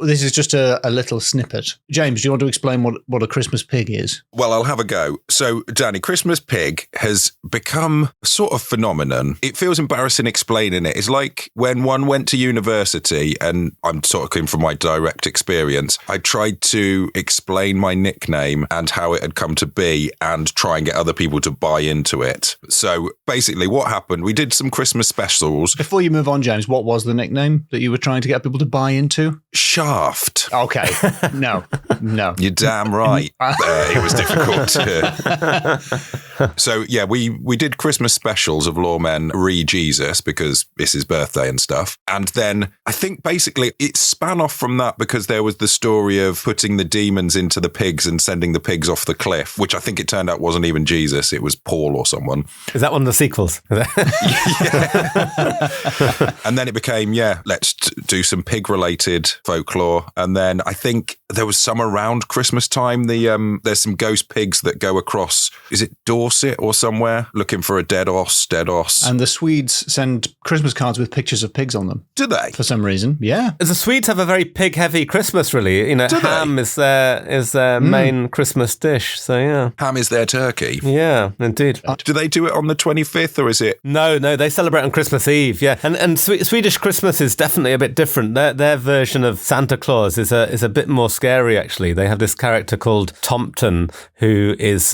This is just a little snippet. James, do you want to explain what a Christmas pig is? Well, I'll have a go. So, Danny, Christmas pig has become a sort of phenomenon. It feels embarrassing explaining it. It's like when one went to university, and I'm talking from my direct experience, I tried to explain my nickname and how it had come to be and try and get other people to buy into it. So, basically, what happened, we did some Christmas specials. Before you move on, James, what was the nickname that you were trying to get people to buy into? Shaft. Okay. No. You're damn right. It was difficult. So, yeah, we did Christmas specials of Loremen re Jesus because it's his birthday and stuff. And then I think basically it span off from that because there was the story of putting the demons into the pigs and sending the pigs off the cliff, which I think it turned out wasn't even Jesus. It was Paul or someone. Is that one of the sequels? Yeah. And then it became, let's do some pig-related folklore. And then I think there was some around Christmas time. There's some ghost pigs that go across, is it Dorset or somewhere, looking for a dead oss. And the Swedes send Christmas cards with pictures of pigs on them. Do they? For some reason, yeah. The Swedes have a very pig-heavy Christmas, really. You know, Do ham they? is their main Christmas dish. So, yeah. Ham is their turkey. Yeah, indeed. Do they do it on the 25th or is it? No, they celebrate on Christmas Eve, yeah. And Swedish Christmas is definitely a bit different. Their version of Santa Claus is a bit more scary, actually. They have this character called Tomten, who is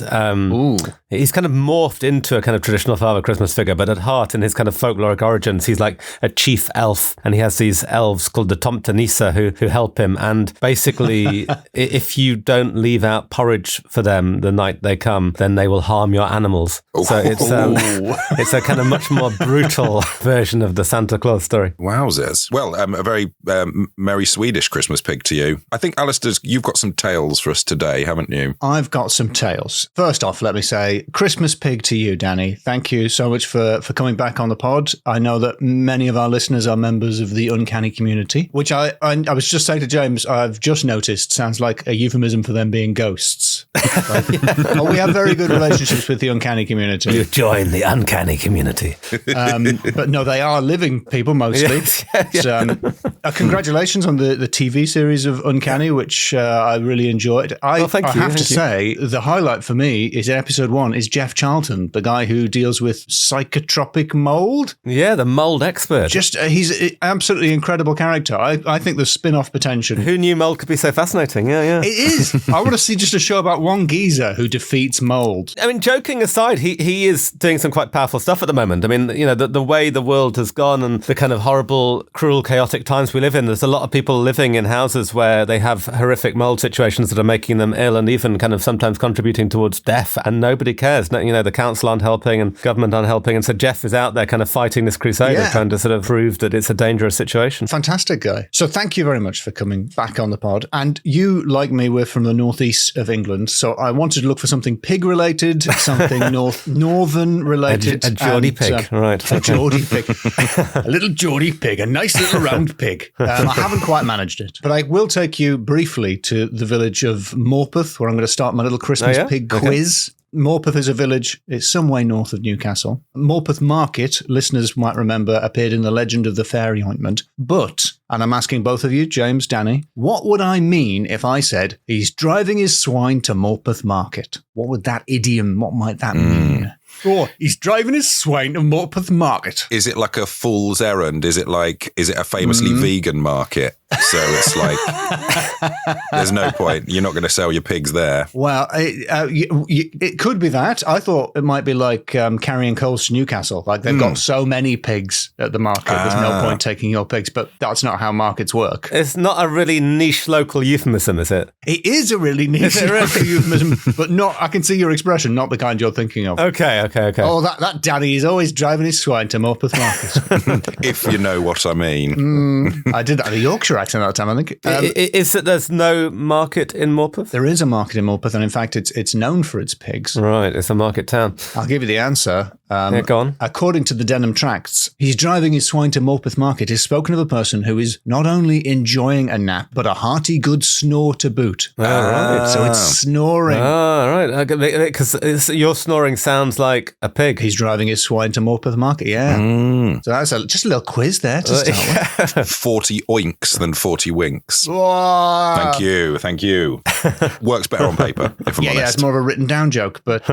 he's kind of morphed into a kind of traditional Father Christmas figure, but at heart, in his kind of folkloric origins, he's like a chief elf, and he has these elves called the Tomtenissa who help him. And basically, if you don't leave out porridge for them the night they come, then they will harm your animals. So it's a kind of much more brutal version of the Santa Claus story. Wowzers. Well, a very merry Swedish Christmas pig to you. I think, Alistair, you've got some tales for us today, haven't you? I've got some tales. First off, let me say, Christmas pig to you, Danny. Thank you so much for coming back on the pod. I know that many of our listeners are members of the Uncanny community, which I was just saying to James, I've just noticed sounds like a euphemism for them being ghosts. We have very good relationships with the Uncanny community. You join the Uncanny community. But no, they are living people mostly. Yes. Congratulations on the TV series of Uncanny, which I really enjoyed. I have to say, the highlight for me is episode 1 is Jeff Charlton, the guy who deals with psychotropic mold. Yeah, the mold expert. He's an absolutely incredible character. I think the spin-off potential. Who knew mold could be so fascinating? Yeah. It is. I want to see just a show about one geezer who defeats mold. I mean, joking aside, he is doing some quite powerful stuff at the moment. I mean, you know, the way the world has gone and the kind of horrible, cruel, chaotic times we live in, there's a lot of people living in houses where they have horrific mold situations that are making them ill and even kind of sometimes contributing towards death, and nobody cares. You know, the council aren't helping and government aren't helping, and so Jeff is out there kind of fighting this crusade of trying to sort of prove that it's a dangerous situation. Fantastic guy. So thank you very much for coming back on the pod. And you, like me, we're from the northeast of England, so I wanted to look for something pig-related, something northern-related. A Geordie pig, right. A Geordie pig. A little Geordie pig, a nice little round pig. I haven't quite managed it, but I will take you briefly to the village of Morpeth, where I'm going to start my little Christmas pig quiz. Morpeth is a village. It's some way north of Newcastle. Morpeth Market, listeners might remember, appeared in the Legend of the Fairy Ointment. But, and I'm asking both of you, James, Danny, what would I mean if I said, he's driving his swine to Morpeth Market? What would that idiom, what might that mean? Or, he's driving his swine to Morpeth Market. Is it like a fool's errand? Is it a famously vegan market? So it's like, there's no point. You're not going to sell your pigs there. Well, it could be that. I thought it might be like carrying coals to Newcastle. Like they've got so many pigs at the market. There's no point taking your pigs, but that's not how markets work. It's not a really niche local euphemism, is it? It is a really niche local euphemism, but not, I can see your expression, not the kind you're thinking of. Okay. Oh, that daddy is always driving his swine to Morpeth Market. If you know what I mean. I did that in a Yorkshire accent that time, I think. Is that there's no market in Morpeth? There is a market in Morpeth, and in fact, it's known for its pigs. Right, it's a market town. I'll give you the answer. Go on. According to the Denham Tracts, he's driving his swine to Morpeth Market is spoken of a person who is not only enjoying a nap, but a hearty good snore to boot. Right. So it's snoring. Right. Because your snoring sounds like a pig. He's driving his swine to Morpeth Market, yeah. So that's just a little quiz there to start with. 40 oinks than 40 winks. Whoa. Thank you. Works better on paper, if I'm honest. Yeah, it's more of a written down joke, but...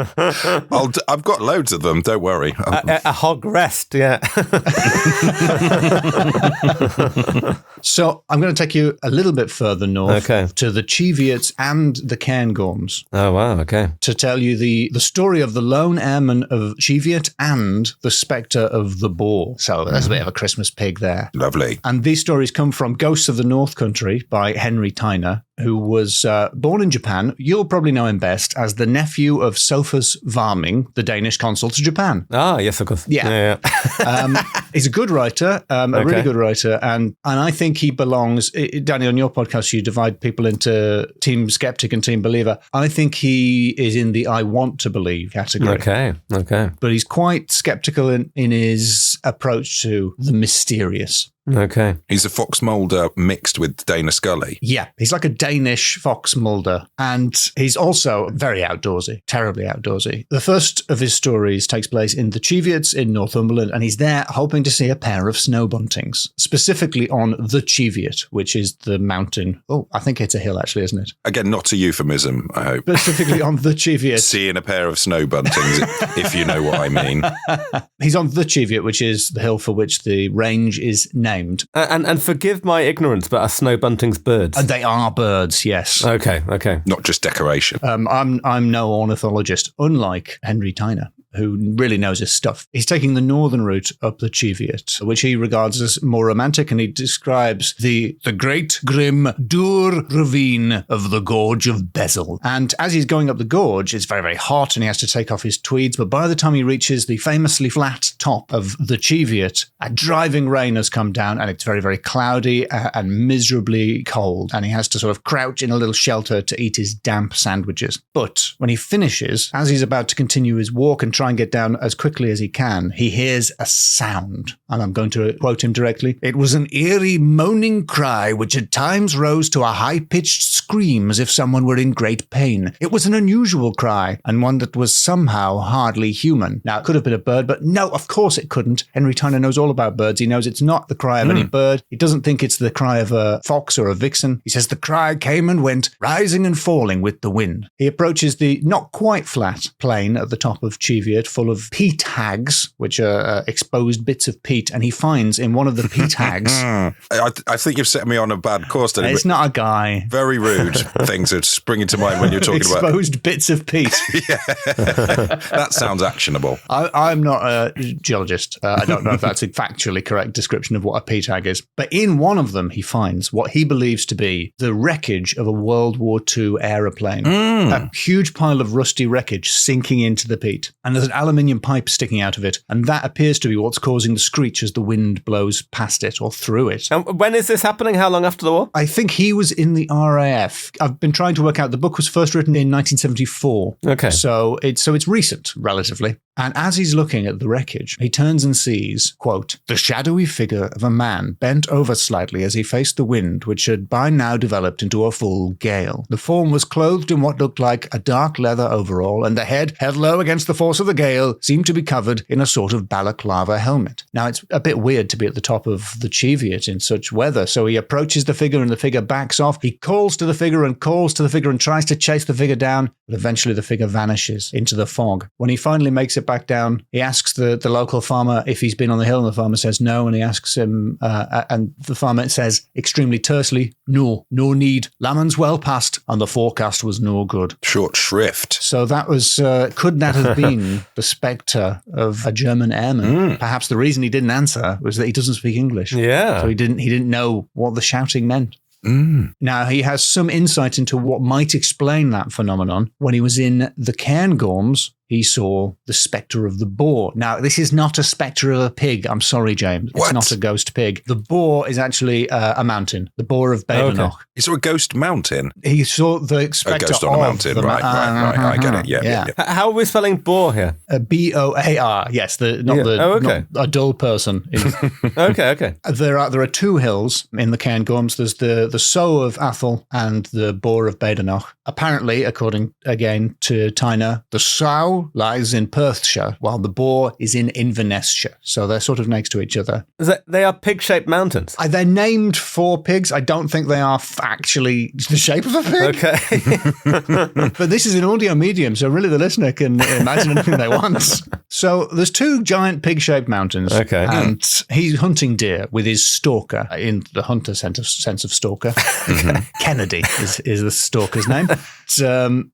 I've got loads of them, don't worry. A hog rest, yeah. So I'm going to take you a little bit further north to the Cheviots and the Cairngorms. Oh, wow, okay. To tell you the story of the lone airman of Cheviot and the Spectre of the boar. So there's a bit of a Christmas pig there. Lovely. And these stories come from Ghosts of the North Country by Henry Tyner, who was born in Japan. You'll probably know him best as the nephew of Sophus Varming, the Danish consul to Japan. Ah, yes, of course. Yeah. He's a good writer, a really good writer, and I think he belongs... Danny, on your podcast, you divide people into Team Skeptic and Team Believer. I think he is in the I want to believe category. Okay. But he's quite skeptical in his approach to the mysterious. Okay. He's a Fox Mulder mixed with Dana Scully. Yeah, he's like a Danish Fox Mulder. And he's also very outdoorsy, terribly outdoorsy. The first of his stories takes place in the Cheviots in Northumberland, and he's there hoping to see a pair of snow buntings, specifically on the Cheviot, which is the mountain. Oh, I think it's a hill, actually, isn't it? Again, not a euphemism, I hope. Specifically on the Cheviot. Seeing a pair of snow buntings, if you know what I mean. He's on the Cheviot, which is the hill for which the range is named. And forgive my ignorance, but are snow buntings birds? They are birds, yes. Okay. Not just decoration. I'm no ornithologist, unlike Henry Tyner, who really knows his stuff. He's taking the northern route up the Cheviot, which he regards as more romantic, and he describes the great grim Dur ravine of the Gorge of Bezel. And as he's going up the gorge, it's very, very hot, and he has to take off his tweeds, but by the time he reaches the famously flat top of the Cheviot, a driving rain has come down, and it's very, very cloudy and miserably cold, and he has to sort of crouch in a little shelter to eat his damp sandwiches. But when he finishes, as he's about to continue his walk and try and get down as quickly as he can, he hears a sound. And I'm going to quote him directly. It was an eerie moaning cry which at times rose to a high-pitched scream as if someone were in great pain. It was an unusual cry and one that was somehow hardly human. Now, it could have been a bird, but no, of course it couldn't. Henry Tyner knows all about birds. He knows it's not the cry of any bird. He doesn't think it's the cry of a fox or a vixen. He says the cry came and went, rising and falling with the wind. He approaches the not quite flat plain at the top of Cheviot, full of peat hags, which are exposed bits of peat, and he finds in one of the peat hags... I think you've set me on a bad course. It's not a guy. Very rude things are springing to mind when you're talking about... Exposed bits of peat. Yeah. That sounds actionable. I'm not a geologist. I don't know if that's a factually correct description of what a peat hag is. But in one of them, he finds what he believes to be the wreckage of a World War II aeroplane. A huge pile of rusty wreckage sinking into the peat. And there's an aluminium pipe sticking out of it, and that appears to be what's causing the screech as the wind blows past it or through it. And when is this happening? How long after the war? I think he was in the RAF. I've been trying to work out. The book was first written in 1974. Okay. So it's recent, relatively. And as he's looking at the wreckage, he turns and sees, quote, the shadowy figure of a man bent over slightly as he faced the wind, which had by now developed into a full gale. The form was clothed in what looked like a dark leather overall, and the head, held low against the force of the gale, seemed to be covered in a sort of balaclava helmet. Now, it's a bit weird to be at the top of the Cheviot in such weather, so he approaches the figure and the figure backs off. He calls to the figure and tries to chase the figure down, but eventually the figure vanishes into the fog. When he finally makes it back down, he asks the local farmer if he's been on the hill, and the farmer says no, and he asks him, and the farmer says extremely tersely, no need, Lamon's well past, and the forecast was no good. Short shrift. So that was, could that have been the Spectre of a German airman? Perhaps the reason he didn't answer was that he doesn't speak English. Yeah. So he didn't know what the shouting meant. Now, he has some insight into what might explain that phenomenon. When he was in the Cairngorms, he saw the spectre of the boar. Now, this is not a spectre of a pig. I'm sorry, James. It's What? not a ghost pig. The boar is actually a mountain, the boar of Badenoch. He saw a ghost mountain. He saw the spectre A ghost on a mountain. Right. I get it. Yeah. How are we spelling boar here? Boar. Yes, not a dull person. Okay. There are two hills in the Cairngorms. There's the Sow of Athol and the Boar of Badenoch. Apparently, according again to Tyner, the Sow lies in Perthshire while the Boar is in Inverness-shire. So they're sort of next to each other. They are pig-shaped mountains. They're named for pigs. I don't think they are actually the shape of a pig. Okay. But this is an audio medium, so really the listener can imagine anything they want. So there's two giant pig-shaped mountains. Okay. And he's hunting deer with his stalker, in the hunter sense of stalker. Kennedy is the stalker's name.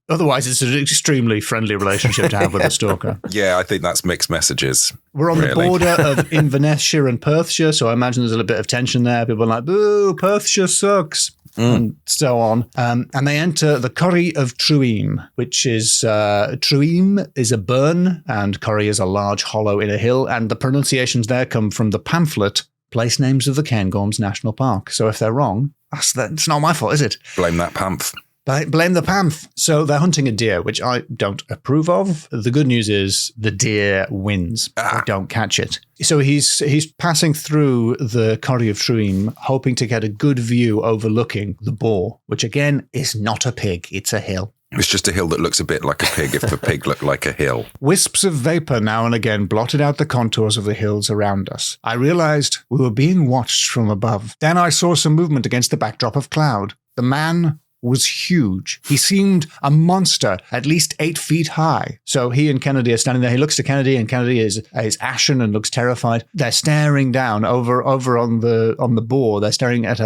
Otherwise, it's an extremely friendly relationship to have with a stalker. Yeah, I think that's mixed messages. We're on the border of Inverness-shire and Perthshire, so I imagine there's a little bit of tension there. People are like, boo, Perthshire sucks. And so on. And they enter the Corrie of Truim, which is, Truim is a burn and Corrie is a large hollow in a hill. And the pronunciations there come from the pamphlet, Place Names of the Cairngorms National Park. So if they're wrong, that's not my fault, is it? Blame that pamph. Blame the pamph. So they're hunting a deer, which I don't approve of. The good news is the deer wins. They don't catch it. So he's passing through the Corrie of Truim, hoping to get a good view overlooking the boar, which again is not a pig. It's a hill. It's just a hill that looks a bit like a pig if the pig looked like a hill. Wisps of vapor now and again blotted out the contours of the hills around us. I realized we were being watched from above. Then I saw some movement against the backdrop of cloud. The man was huge. He seemed a monster, at least 8 feet high. So he and Kennedy are standing there. He looks to Kennedy, and Kennedy is ashen and looks terrified. They're staring down over on the boar. They're staring at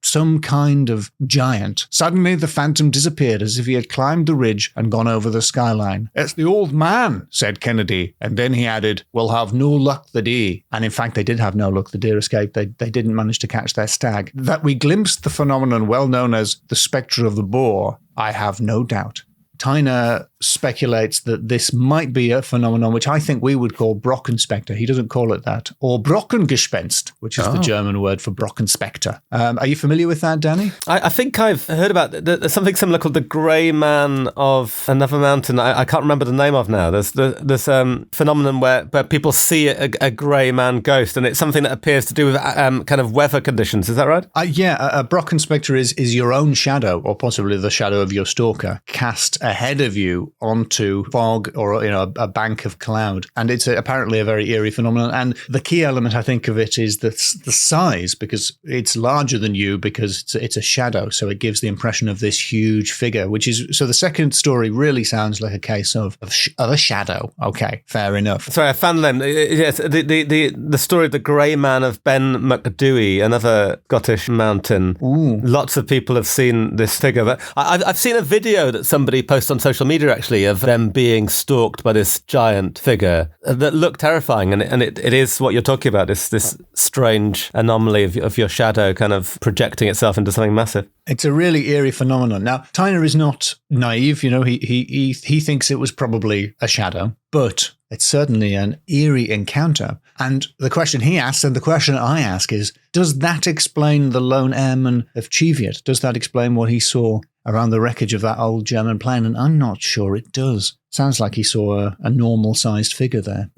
some kind of giant. Suddenly, the phantom disappeared as if he had climbed the ridge and gone over the skyline. "It's the old man," said Kennedy, and then he added, "We'll have no luck the day." And in fact, they did have no luck. The deer escaped. They didn't manage to catch their stag. That we glimpsed the phenomenon well known as the Spectre of the boar, I have no doubt. Tyner speculates that this might be a phenomenon which I think we would call Brockenspectre. He doesn't call it that. Or Brockengespenst, which is the German word for Brockenspectre. Are you familiar with that, Danny? I think I've heard about there's something similar called the Grey Man of another mountain. I can't remember the name of now. There's phenomenon where people see a grey man ghost, and it's something that appears to do with kind of weather conditions. Is that right? A Brockenspectre is your own shadow, or possibly the shadow of your stalker, cast ahead of you onto fog or a bank of cloud, and it's apparently a very eerie phenomenon. And the key element, I think, of it is the size, because it's larger than you because it's a shadow, so it gives the impression of this huge figure. So the second story really sounds like a case of a shadow. Okay, fair enough. Sorry, I found them. Yes, the story of the Grey Man of Ben Macdui, another Scottish mountain. Ooh. Lots of people have seen this figure, but I've seen a video that somebody posted on social media actually of them being stalked by this giant figure that looked terrifying, and it is what you're talking about, this strange anomaly of your shadow kind of projecting itself into something massive. It's a really eerie phenomenon. Now, Tyner is not naive. He thinks it was probably a shadow, but it's certainly an eerie encounter. And the question he asks, and the question I ask is, does that explain the lone airman of Cheviot? Does that explain what he saw around the wreckage of that old German plane? And I'm not sure it does. Sounds like he saw a normal-sized figure there.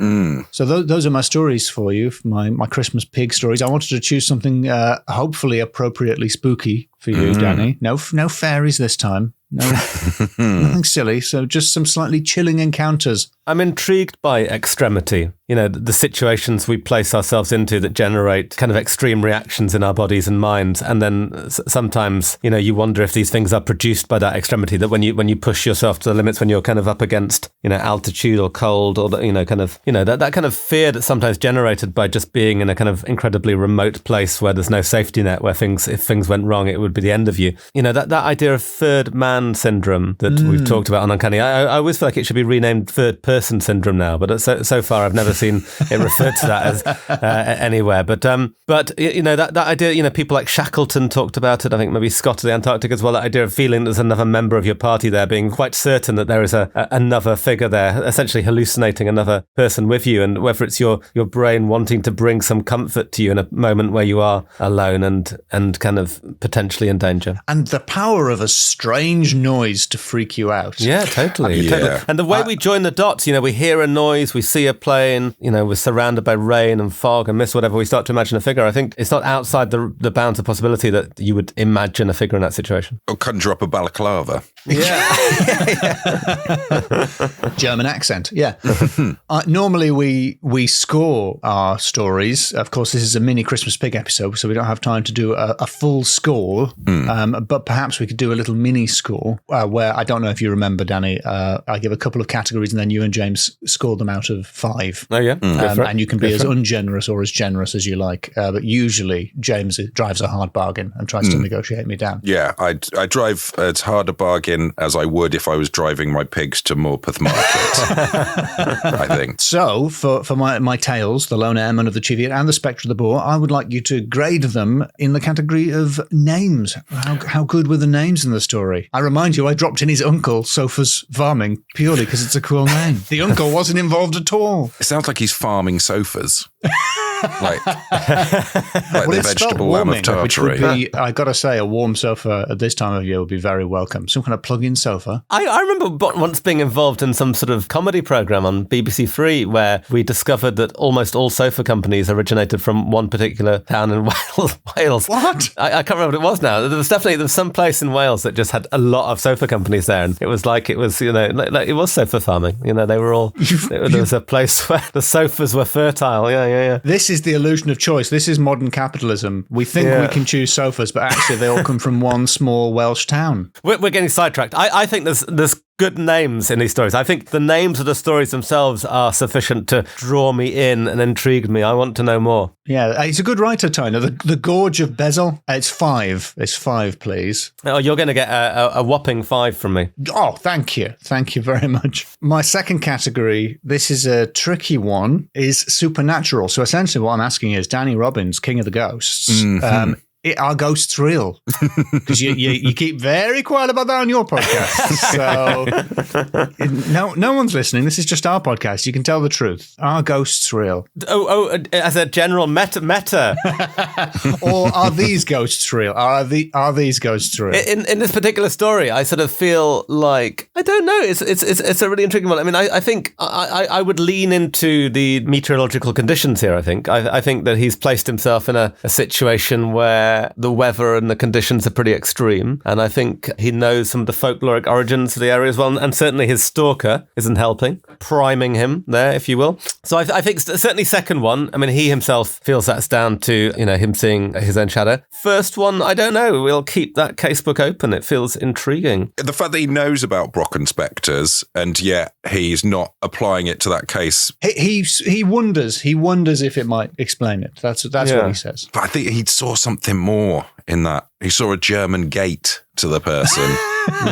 So those are my stories for you, my Christmas pig stories. I wanted to choose something hopefully appropriately spooky for you, Danny. No fairies this time. No, nothing silly. So just some slightly chilling encounters. I'm intrigued by extremity. The situations we place ourselves into that generate kind of extreme reactions in our bodies and minds. And then sometimes, you wonder if these things are produced by that extremity, that when you push yourself to the limits, when you're kind of up against, altitude or cold or, that kind of fear that's sometimes generated by just being in a kind of incredibly remote place where there's no safety net, where if things went wrong, it would be the end of you. You know, that idea of third man syndrome that we've talked about on Uncanny, I always feel like it should be renamed third person syndrome now, but so far I've never seen it referred to that as anywhere. But you know, that idea, you know, people like Shackleton talked about it. I think maybe Scott of the Antarctic as well. That idea of feeling there's another member of your party there, being quite certain that there is another figure there, essentially hallucinating another person with you, and whether it's your brain wanting to bring some comfort to you in a moment where you are alone and kind of potentially in danger. And the power of a strange noise to freak you out. Yeah, totally. And the way we join the dots, you know, we hear a noise, we see a plane, you know, we're surrounded by rain and fog and mist, whatever, we start to imagine a figure. I think it's not outside the bounds of possibility that you would imagine a figure in that situation. Or conjure up a balaclava. Yeah. German accent, yeah. Normally we score our stories. Of course, this is a mini Christmas Pig episode, so we don't have time to do a full score, but perhaps we could do a little mini score where, I don't know if you remember, Danny, I give a couple of categories and then you and James score them out of 5. Oh, yeah. And you can be as ungenerous or as generous as you like. But usually James drives a hard bargain and tries to negotiate me down. Yeah, I drive as hard a bargain as I would if I was driving my pigs to Morpeth Market, I think. So, for my tales, the Loremen of the Cheviot and the Spectre of the Boar, I would like you to grade them in the category of names. How good were the names in the story? I remind you, I dropped in his uncle, Sofa's Farming, purely because it's a cool name. The uncle wasn't involved at all. It sounds like he's farming sofas. like the vegetable lamb of Tartary. Which would be, I got to say, a warm sofa at this time of year would be very welcome. Some kind of plug-in sofa. I remember once being involved in some sort of comedy program on BBC Three where we discovered that almost all sofa companies originated from one particular town in Wales. What? I can't remember what it was now. There was some place in Wales that just had a lot of sofa companies there, and it was, you know, like it was sofa farming. You know, they were all. There was a place where the sofas were fertile. Yeah. This is the illusion of choice. This is modern capitalism. We think we can choose sofas, but actually they all come from one small Welsh town. We're getting sidetracked. I think there's good names in these stories. I think the names of the stories themselves are sufficient to draw me in and intrigue me. I want to know more. Yeah, he's a good writer, Tyner. The Gorge of Bezel. It's 5. It's 5, please. Oh, you're going to get a whopping 5 from me. Oh, thank you. Thank you very much. My second category, this is a tricky one, is supernatural. So essentially what I'm asking is, Danny Robbins, King of the Ghosts, are ghosts real? Because you keep very quiet about that on your podcast. So no one's listening. This is just our podcast. You can tell the truth. Are ghosts real? Oh, as a general meta. Or are these ghosts real? Are these ghosts real? In this particular story, I sort of feel like, I don't know. It's a really intriguing one. I mean, I think I would lean into the meteorological conditions here. I think that he's placed himself in a situation where the weather and the conditions are pretty extreme, and I think he knows some of the folkloric origins of the area as well, and certainly his stalker isn't helping, priming him there, if you will. So I think certainly second one, I mean, he himself feels that's down to, you know, him seeing his own shadow. First one, I don't know. We'll keep that casebook open. It feels intriguing. The fact that he knows about Brocken spectres and yet he's not applying it to that case. He wonders if it might explain it. That's what he says. But I think he saw something more in that. He saw a German gate to the person.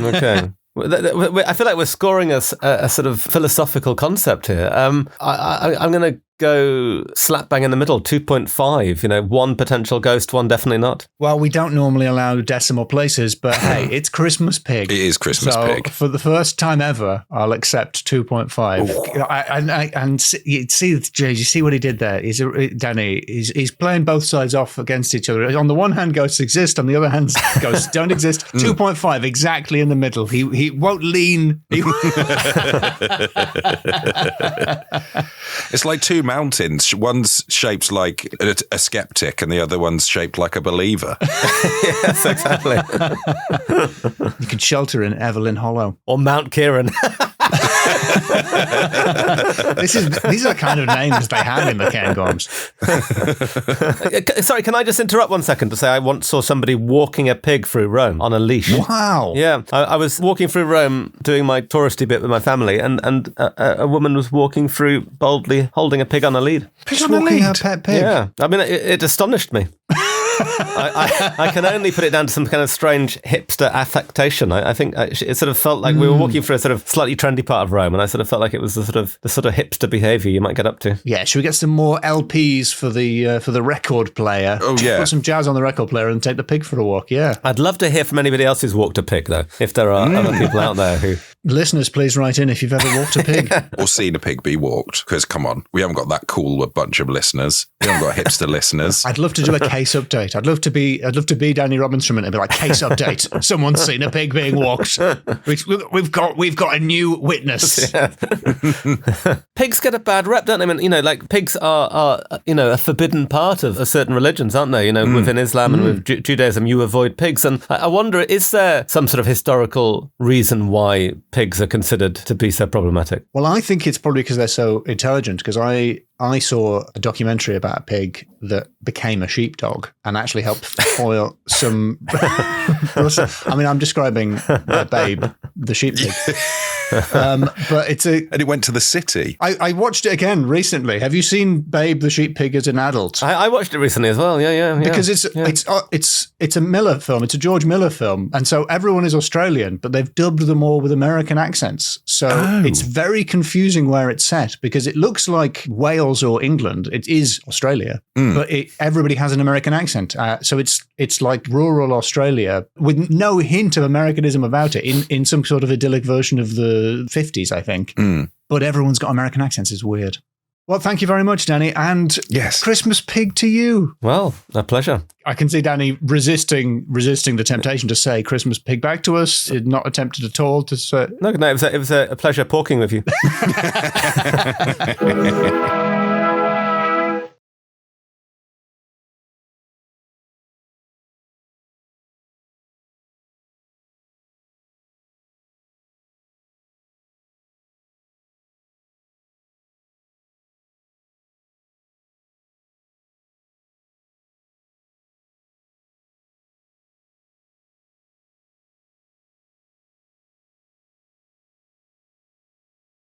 Okay. I feel like we're scoring a sort of philosophical concept here. I'm going to go slap bang in the middle, 2.5. You know, one potential ghost, one definitely not. Well, we don't normally allow decimal places, but hey, it's Christmas Pig. It is Christmas Pig. For the first time ever, I'll accept 2.5. And see, Jay, you see what he did there? Danny, he's playing both sides off against each other. On the one hand, ghosts exist. On the other hand, ghosts don't exist. 2.5, exactly in the middle. He won't lean. It's like two mountains. One's shaped like a skeptic and the other one's shaped like a believer. Yes, exactly. You could shelter in Evelyn Hollow. Or Mount Kieran. These are the kind of names they have in the Cairngorms. Sorry, can I just interrupt 1 second to say I once saw somebody walking a pig through Rome on a leash. Wow. Yeah, I was walking through Rome doing my touristy bit with my family, and a woman was walking through boldly holding a pig on a lead. Pig on a lead? Her pet pig? Yeah, I mean, it astonished me. I can only put it down to some kind of strange hipster affectation. I think it sort of felt like we were walking through a sort of slightly trendy part of Rome, and I sort of felt like it was the sort of hipster behaviour you might get up to. Yeah, should we get some more LPs for the record player? Oh yeah, put some jazz on the record player and take the pig for a walk. Yeah, I'd love to hear from anybody else who's walked a pig, though. If there are other people out there who listeners, please write in if you've ever walked a pig or seen a pig be walked. Because come on, we haven't got that cool a bunch of listeners. We haven't got hipster listeners. I'd love to do a case update. I'd love to be Danny Robbins from it and be like, case update. Someone's seen a pig being walked. We've got a new witness. Yeah. Pigs get a bad rep, don't they? I mean, like pigs are a forbidden part of certain religions, aren't they? Within Islam and with Judaism, you avoid pigs. And I wonder, is there some sort of historical reason why pigs are considered to be so problematic? Well, I think it's probably because they're so intelligent, because I saw a documentary about a pig that became a sheepdog and actually helped foil some... I mean, I'm describing Babe, the sheep pig. But it's a... And it went to the city. I watched it again recently. Have you seen Babe, the sheep pig as an adult? I watched it recently as well, yeah. Because it's a Miller film. It's a George Miller film. And so everyone is Australian, but they've dubbed them all with American accents. So it's very confusing where it's set, because it looks like Wales or England. It is Australia, but everybody has an American accent. So it's like rural Australia with no hint of Americanism about it in some sort of idyllic version of the 50s, I think. But everyone's got American accents. It's weird. Well, thank you very much, Danny. And yes, Christmas pig to you. Well, a pleasure. I can see Danny resisting the temptation to say Christmas pig back to us. It not attempted at all to say. No, it was a pleasure porking with you.